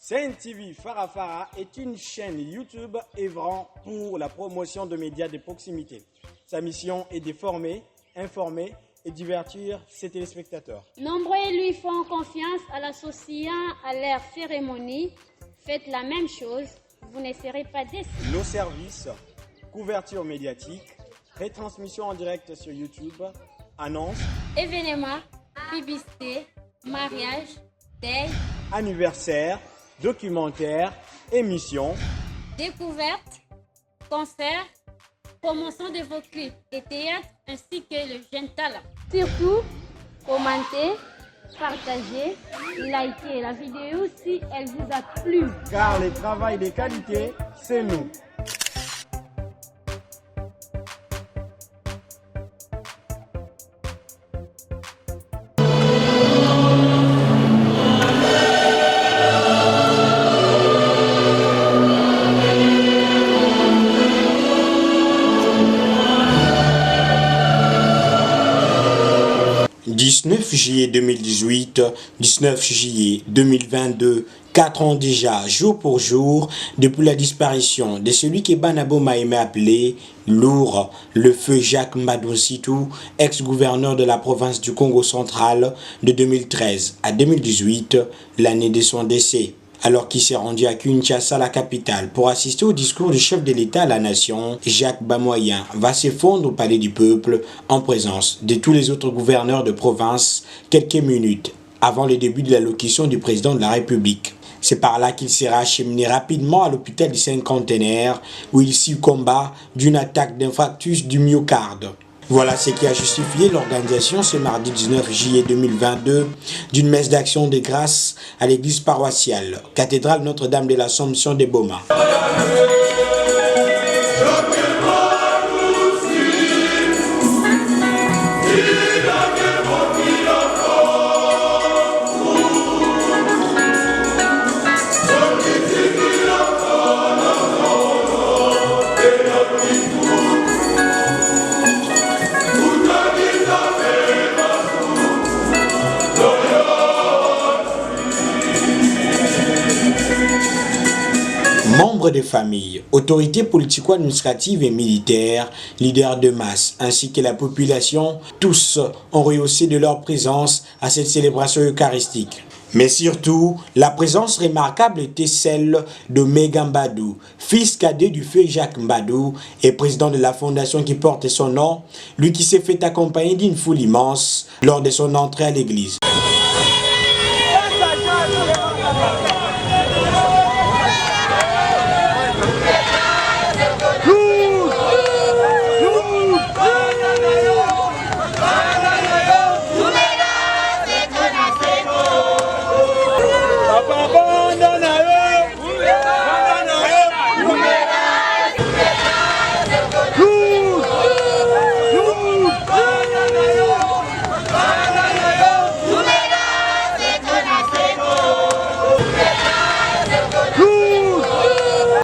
Sen TV Farafara est une chaîne YouTube œuvrant pour la promotion de médias de proximité. Sa mission est de former, informer et divertir ses téléspectateurs. Nombreux lui font confiance en l'associant à leur cérémonie. Faites la même chose, vous ne serez pas déçus. Nos services, couverture médiatique, retransmission en direct sur YouTube, annonces, événements, publicité, mariage, deuil, anniversaire, documentaires, émissions, découvertes, concerts, promotion de vos clips et théâtres ainsi que le jeune talent. Surtout, commentez, partagez, likez la vidéo si elle vous a plu. Car le travail de qualité, c'est nous. « 19 juillet 2018, 19 juillet 2022, 4 ans déjà, jour pour jour, depuis la disparition de celui que Banaboma aimait appeler Lourd, le feu Jacques Mbadou Sitou, ex-gouverneur de la province du Congo central de 2013 à 2018, l'année de son décès. Alors qu'il s'est rendu à Kinshasa, la capitale, pour assister au discours du chef de l'État à la nation, Jacques Bamoyen va s'effondrer au palais du peuple en présence de tous les autres gouverneurs de province quelques minutes avant le début de l'allocution du président de la République. C'est par là qu'il sera acheminé rapidement à l'hôpital du Cinquantenaire où il succomba d'une attaque d'infarctus du myocarde. Voilà ce qui a justifié l'organisation ce mardi 19 juillet 2022 d'une messe d'action de grâce à l'église paroissiale, cathédrale Notre-Dame de l'Assomption de Boma. Membres des familles, autorités politico-administratives et militaires, leaders de masse, ainsi que la population, tous ont rehaussé de leur présence à cette célébration eucharistique. Mais surtout, la présence remarquable était celle de Mega Mbadou, fils cadet du feu Jacques Mbadou et président de la fondation qui porte son nom, lui qui s'est fait accompagner d'une foule immense lors de son entrée à l'église.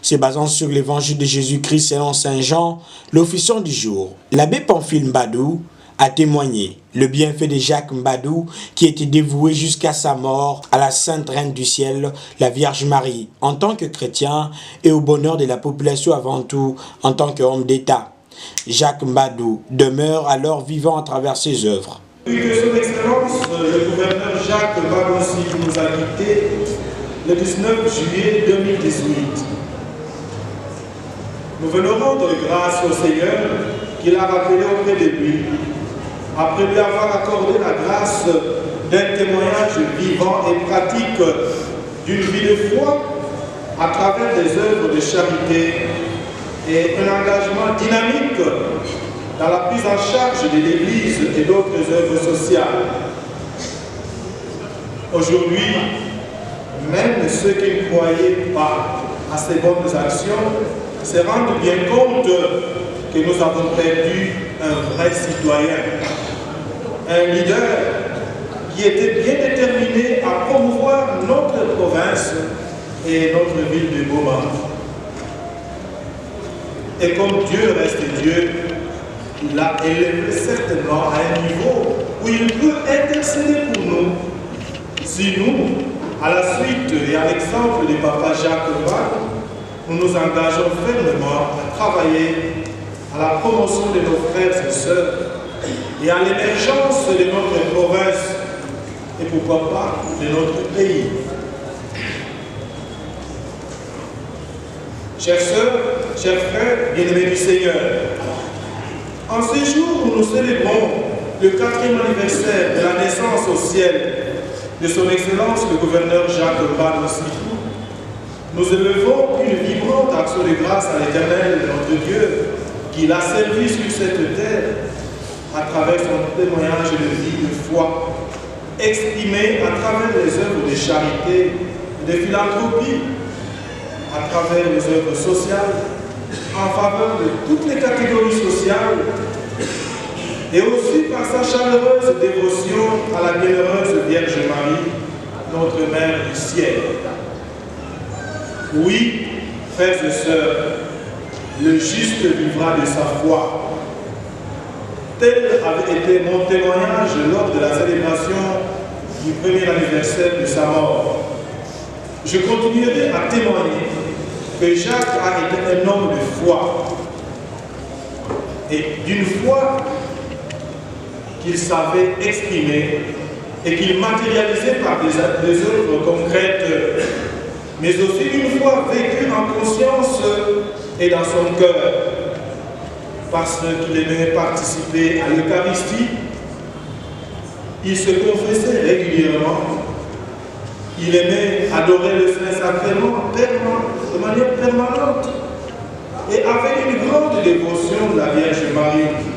Se basant sur l'évangile de Jésus-Christ selon Saint Jean, l'officiant du jour, l'abbé Pamphile Mbadou, a témoigné le bienfait de Jacques Mbadou qui était dévoué jusqu'à sa mort à la Sainte Reine du Ciel, la Vierge Marie, en tant que chrétien et au bonheur de la population avant tout en tant qu'homme d'État. Jacques Mbadou demeure alors vivant à travers ses œuvres. Depuis que son Excellence, le gouverneur Jacques Mbadou nous a quittés le 19 juillet 2018, nous venons rendre grâce au Seigneur qui l'a rappelé auprès de lui, après lui avoir accordé la grâce d'un témoignage vivant et pratique d'une vie de foi à travers des œuvres de charité et un engagement dynamique dans la prise en charge de l'Église et d'autres œuvres sociales. Aujourd'hui, même ceux qui ne croyaient pas à ces bonnes actions se rendent bien compte que nous avons perdu un vrai citoyen, un leader qui était bien déterminé à promouvoir notre province et notre ville de Boma. Et comme Dieu reste Dieu, il l'a élevé certainement à un niveau où il peut intercéder pour nous si nous, À la suite et à l'exemple de Papa Jacques Mbadou, nous nous engageons fermement à travailler à la promotion de nos frères et sœurs et à l'émergence de notre province et pourquoi pas de notre pays. Chères sœurs, chers frères, bien-aimés du Seigneur, en ce jour où nous célébrons le 4e anniversaire de la naissance au ciel de son Excellence le gouverneur Jacques Mbadou, nous élevons une vibrante action de grâce à l'Éternel, notre Dieu, qui l'a servi sur cette terre à travers son témoignage de vie, de foi, exprimé à travers les œuvres de charité, de philanthropie, à travers les œuvres sociales, en faveur de toutes les catégories sociales, et aussi par sa chaleureuse dévotion à la bienheureuse Vierge Marie, notre Mère du ciel. Oui, frères et sœurs, le juste vivra de sa foi. Tel avait été mon témoignage lors de la célébration du 1er anniversaire de sa mort. Je continuerai à témoigner que Jacques a été un homme de foi, et d'une foi qu'il savait exprimer et qu'il matérialisait par des œuvres concrètes, mais aussi une foi vécue en conscience et dans son cœur, parce qu'il aimait participer à l'Eucharistie, il se confessait régulièrement, il aimait adorer le Saint-Sacrement de manière permanente et avec une grande dévotion de la Vierge Marie.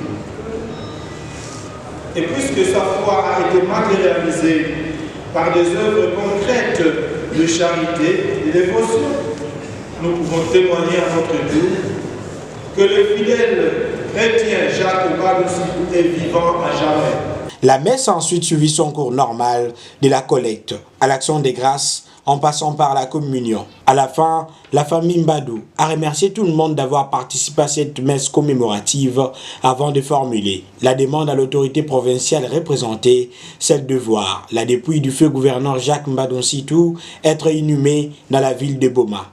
Et puisque sa foi a été matérialisée par des œuvres concrètes de charité et de dévotion, nous pouvons témoigner à notre tour que le fidèle chrétien Jacques Mbadou est vivant à jamais. La messe a ensuite suivi son cours normal de la collecte à l'Action des Grâces en passant par la communion. À la fin, la famille Mbadou a remercié tout le monde d'avoir participé à cette messe commémorative avant de formuler la demande à l'autorité provinciale représentée, celle de voir la dépouille du feu gouverneur Jacques Mbadou Sitou être inhumée dans la ville de Boma.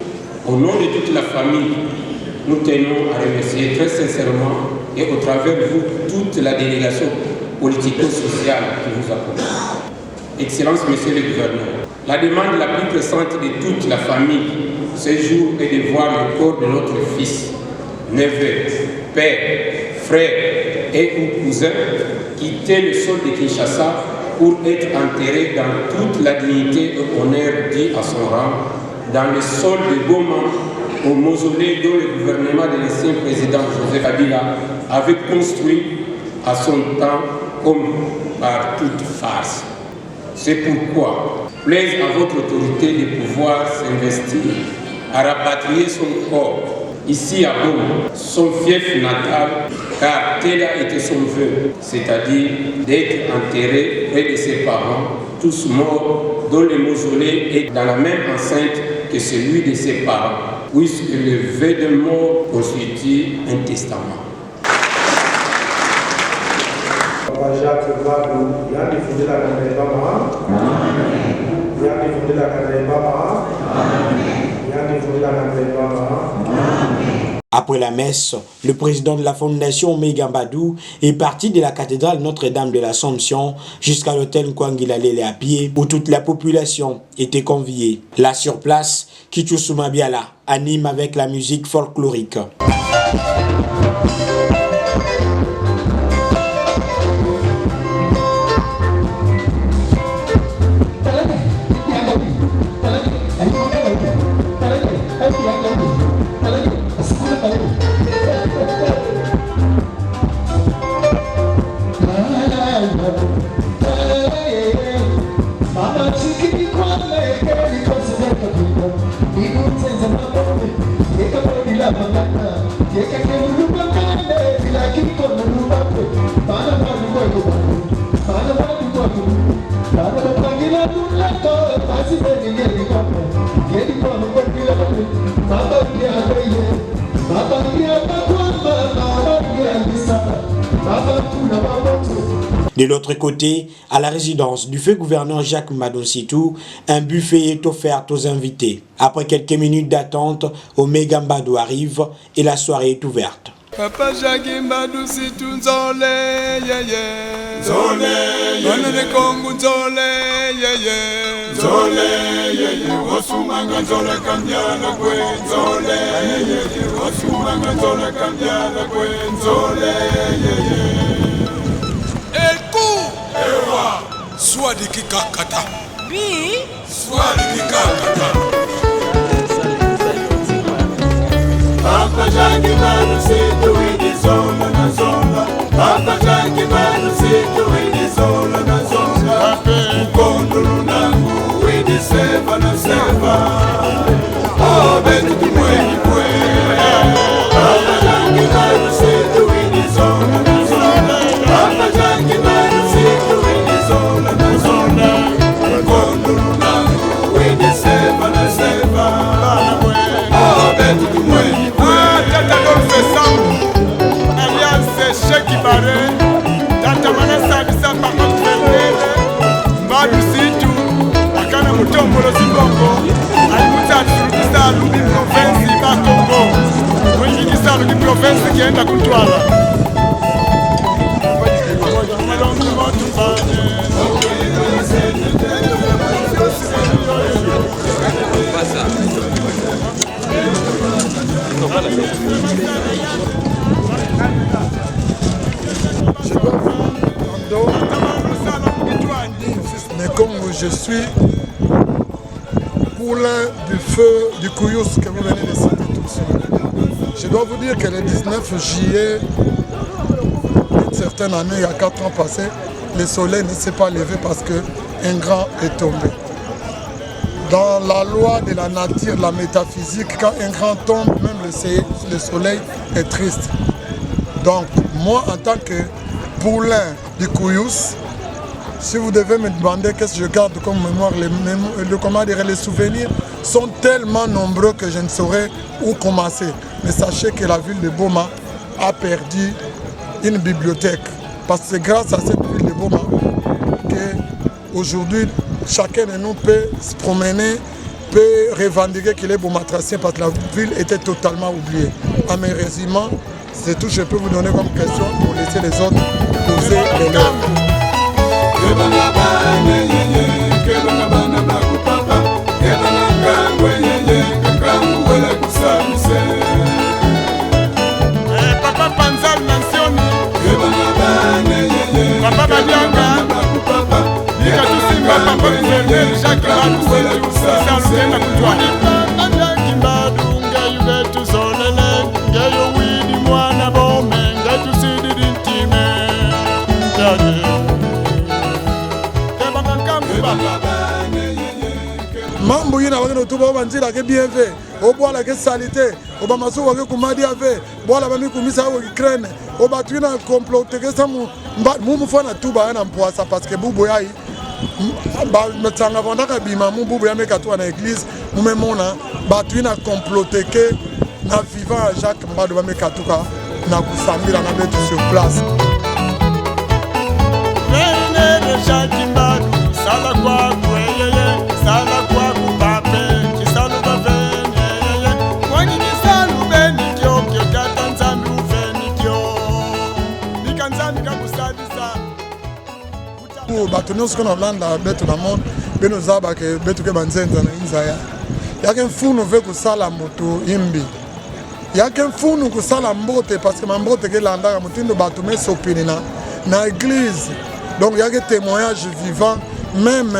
Au nom de toute la famille, nous tenons à remercier très sincèrement et au travers de vous toute la délégation politico-sociale qui vous accompagne. Excellence, Monsieur le Gouverneur, la demande la plus pressante de toute la famille ce jour est de voir le corps de notre fils, neveu, père, frère et ou cousin quitter le sol de Kinshasa pour être enterré dans toute la dignité et honneur dit à son rang, dans le sol de Boma, au mausolée dont le gouvernement de l'ancien président Joseph Kabila avait construit à son temps comme par toute farce. C'est pourquoi, plaise à votre autorité de pouvoir s'investir à rapatrier son corps ici à Boma, son fief natal, car tel a été son vœu, c'est-à-dire d'être enterré près de ses parents, tous morts, dont le mausolée est dans la même enceinte que celui de ses parents, puisque le vœu de mort constitue un testament. Papa Jacques Mbadou, il a défendu la Canada, il a défendu la Canada, il a défendu la Canada. Après la messe, le président de la fondation Omega Mbadou est parti de la cathédrale Notre-Dame de l'Assomption jusqu'à l'hôtel Nkwangilalele à pied où toute la population était conviée. Là sur place, Kichou Mabiala anime avec la musique folklorique. De l'autre côté, à la résidence du feu gouverneur Jacques Madoncitou, un buffet est offert aux invités. Après quelques minutes d'attente, Omega Mbadou arrive et la soirée est ouverte. Papa Jacques Madoncitou Nzole, yeah yeah. Nzole, yeah yeah. Kongo Nzole, yeah yeah. Nzole, yeah yeah. Osumanga Nzole Kambiala kwe Nzole, yeah yeah. Osumanga Nzole Kambiala kwe Nzole, yeah yeah. Elku, ewa, swadi kikakata. Bi, swadi kikakata. Papa Jacques Madoncitou widi zola na zola. Papa Jacques Madoncitou widi zola na zola. Mkondulu nangu widi seva na seva. Oh, betu tumweni kwe. Papa Jacques Madoncitou widi zola na zola. Papa Jacques Madoncitou widi zola na zola. Mkondulu nangu widi seva na seva. Oh, betu tumweni kwe. Tata Dolce Sambu, alias Sheki Bare, Tata Manasa Bisa Papa Twelele, Madoncitou, Akana Mutombolo Zimbongo, Alimuta Turutisalu di provinsi ba Congo, Mwingi Kisalu di provinsi kienda Kutwala. Mais comme je suis poulain du feu du Kouyous que vous venez de citer tout de suite, je dois vous dire que le 19 juillet, une certaine année, il y a 4 ans passés, le soleil ne s'est pas levé parce qu'un grand est tombé. Dans la loi de la nature, de la métaphysique, quand un grand tombe, même le soleil est triste. Donc, moi, en tant que poulain du Kouyous, si vous devez me demander qu'est-ce que je garde comme mémoire, les souvenirs sont tellement nombreux que je ne saurais où commencer. Mais sachez que la ville de Boma a perdu une bibliothèque. Parce que c'est grâce à cette ville de Boma qu'aujourd'hui, chacun de nous peut se promener, peut revendiquer qu'il est Bomatracien parce que la ville était totalement oubliée. À mes résumés, c'est tout ce que je peux vous donner comme question pour laisser les autres poser les leurs. Papa Panzal Mansioni, Papa Badianga, Nika Tusimba, Papa Mzende, Jacques Madoncitou, Salu Kenda Kutwala. Jacques Mbadou, Ngeyu Betu Zolele, Ngeyu Widi Mwana Bome, Ngeyu Sidi Dintime, Kebanga Kambu Papa. Mambo yina wakena utuba obanzira ke bien fait, obwala ke salité, obamaso wake kumadi ave, bwala bami kumisa wa Ukraine, obatwina complote ke samu mumu fana tuba yana mpwasa parce que bubu yai ba metanga vondaka bima mu bubu ya meka na église mumemona batwina complote ke na vivant Jacques Mbadou ba meka tuka na kusambira na betu sur place. Vene Jacques Mbadou sala kwa kweyeye sala kwa kupape kisalu bavenye kwani kisalu beni kyo kyo tata nzambi uveni kyo nikanzambi kakusadisa bato nyonso kona olanda beto na monde beno zaba ke beto ke banzenza na inzaya yake mfunu ve kusala moto imbi yake mfunu kusala mbote parce que mambote ke landaka mutindo bato mesopini na église donc yake témoignage vivant même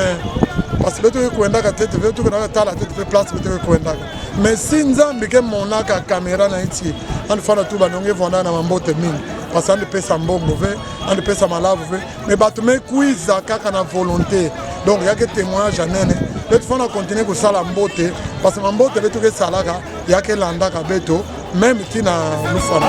parce que beto ke kuendaka tete beto ke tala tete pe place beto ke kuendaka mais si nzambi ke monaka caméra na iti anfana tu banonge vonda na mambote mingi parce qu'on pesa mbongo ve on pesa malavu ve mais bato me kuiza kaka na volonté donc il y a que témoignage nene beto fona continuer ko sala mbote parce que mbote beto ke salaka ya ke landaka beto même tina lufana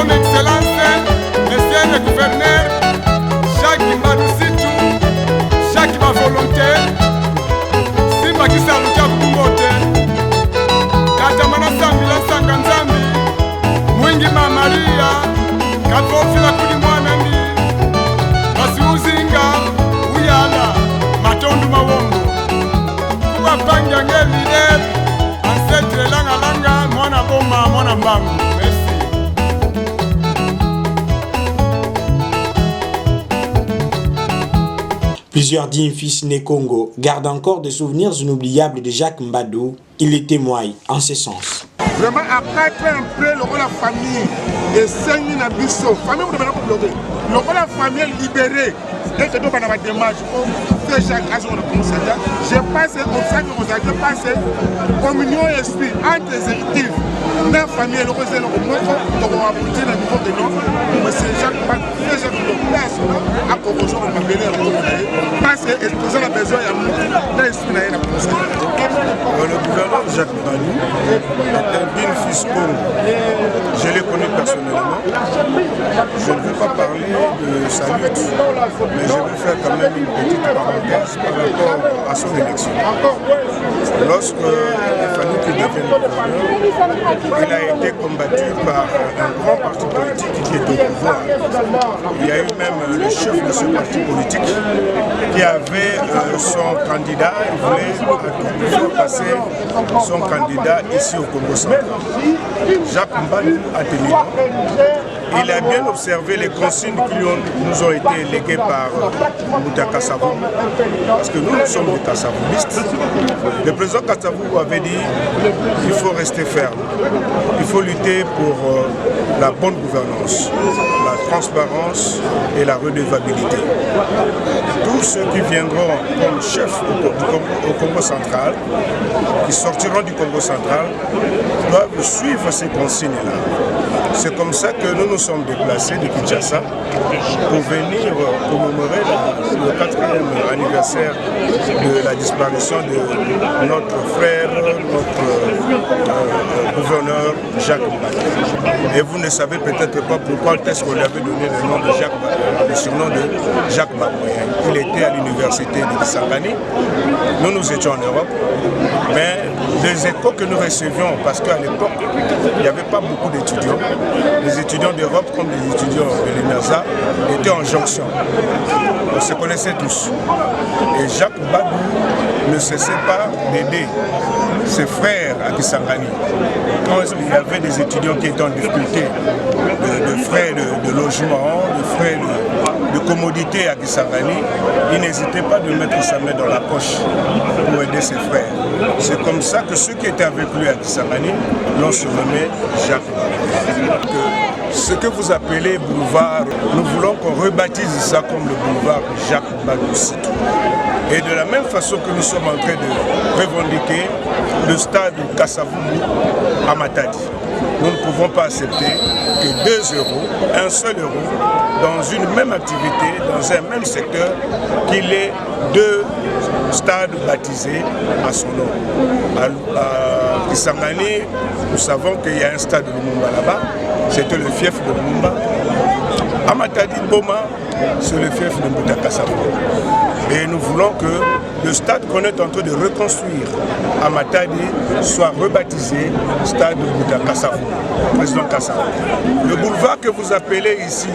Son Excellence, Monsieur le Gouverneur, Jacques Mbadou-Situ, Jacques ma volonté, Simba Kisalukia Kukumote, Tata Manasambi la Sanga Nzambi, Mwingi Ma Maria, Kafofi la Kudi Mwanani, Basi Uzinga, Uyala, Matondu Mawongo, Kuwa Panga Ngeli Ancêtre Langa Langa, Mwana Bomba, Mwana Mbangu. Merci. Plusieurs dignes fils nés Congo gardent encore des souvenirs inoubliables de Jacques Mbadou. Il les témoigne en ce sens. Vraiment, après un peu, la famille et 5 000 bisous, famille, la famille libérée. Et que nous avons des démarches pour faire chaque raison de conseiller. J'ai passé comme ça que vous avez passé communion et esprit entre les exécutifs. Même famille, le rosé, le montre, donc on va aboutir au niveau de nous. Mais c'est Jacques Mbadou, déjà de place, à Congo, on va m'appeler parce que le président a besoin d'un esprit dans le conseil. Le gouverneur Jacques Mbadou est un digne fils Congo. Je l'ai connu personnellement. Je ne veux pas parler de sa lutte, mais je vais faire quand même une petite parenthèse par rapport à son élection. Lorsque il fallu qu'il devienne gouverneur, il a été combattu par un grand parti politique qui était au pouvoir. Il y a eu même le chef de ce parti politique qui avait son candidat, il voulait faire passer son candidat ici au Congo central. Jacques Mbadou a tenu. Il a bien observé les consignes qui nous ont été léguées par Mouta Kassavou, parce que nous sommes des Kassavouistes. Le président Kassavou avait dit qu'il faut rester ferme, il faut lutter pour la bonne gouvernance, la transparence et la redevabilité. Tous ceux qui viendront comme chefs au Congo central, qui sortiront du Congo central, doivent suivre ces consignes-là. C'est comme ça que nous nous sommes déplacés de Kinshasa pour venir commémorer le 4e anniversaire de la disparition de notre frère, notre gouverneur Jacques Mbadou. Et vous ne savez peut-être pas pourquoi est-ce qu'on lui avait donné le nom de Jacques Mbadou, le surnom de Jacques Mbadou. Il était à l'université de Kisangani. Nous étions en Europe, mais les échos que nous recevions, parce qu'à l'époque, il n'y avait pas beaucoup d'étudiants. Les étudiants d'Europe comme les étudiants de l'ENASA étaient en jonction. On se connaissait tous. Et Jacques Mbadou ne cessait pas d'aider ses frères à Kisangani. Quand il y avait des étudiants qui étaient en difficulté de frais de logement, de frais de commodité à Kisangani, il n'hésitait pas de mettre sa main dans la poche pour aider ses frères. C'est comme ça que ceux qui étaient avec lui à Kisangani l'ont surnommé Jacques Mbadou. Ce que vous appelez boulevard, nous voulons qu'on rebaptise ça comme le boulevard Jacques Mbadou-Situ. Et de la même façon que nous sommes en train de revendiquer le stade Kasavubu à Matadi. Nous ne pouvons pas accepter que 2 euros, un seul euro, dans une même activité, dans un même secteur, qu'il ait 2 stades baptisés à son nom. À Kisangani, nous savons qu'il y a un stade de Lumumba là-bas, c'était le fief de Lumumba. À Matadi Boma, c'est le fief de Mouta Kassavou. Et nous voulons que le stade qu'on est en train de reconstruire à Matadi soit rebaptisé stade de Mouta Kassavou, président Kassavou. Le boulevard que vous appelez ici,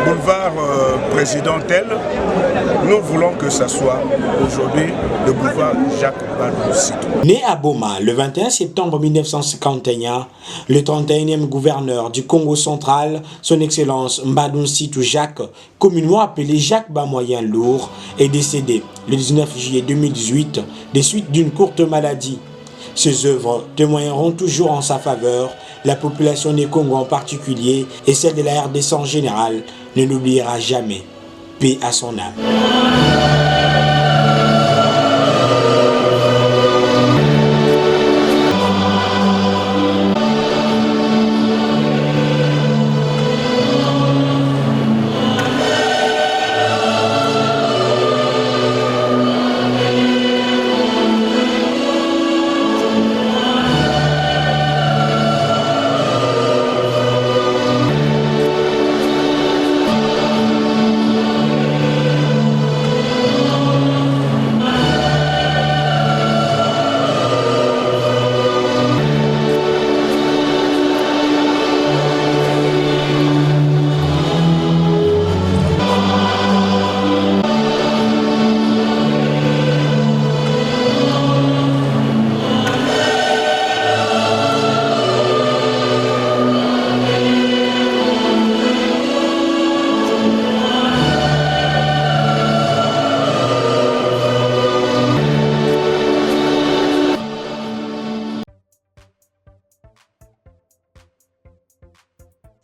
boulevard président tel, nous voulons que ça soit aujourd'hui le boulevard Jacques Mbadou-Situ. Né à Boma le 21 septembre 1951, le 31e gouverneur du Congo central, son Excellence Mbadou-Situ Jacques, communément appelé Jacques Bamoyen Lourd, est décédé le 19 juillet 2018 des suites d'une courte maladie. Ses œuvres témoigneront toujours en sa faveur. La population des Congo en particulier et celle de la RDC en général ne l'oubliera jamais. Paix à son âme.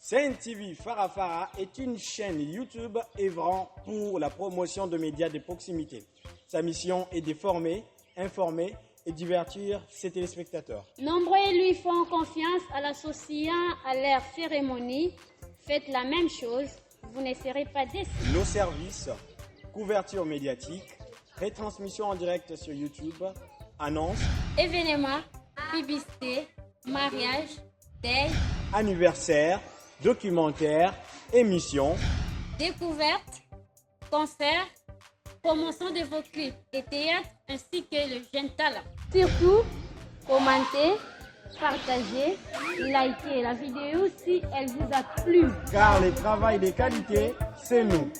Sen TV Farafara est une chaîne YouTube œuvrant pour la promotion de médias de proximité. Sa mission est de former, informer et divertir ses téléspectateurs. Nombreux lui font confiance en l'associant à leur cérémonie. Faites la même chose, vous ne serez pas déçus. Nos services, couverture médiatique, retransmission en direct sur YouTube, annonces, Événements, publicité, mariage, deuil, anniversaires, documentaires, émissions, découvertes, concerts, promotion de vos clips et théâtres ainsi que le jeune talent. Surtout, commentez, partagez, likez la vidéo si elle vous a plu. car le travail de qualité, c'est nous.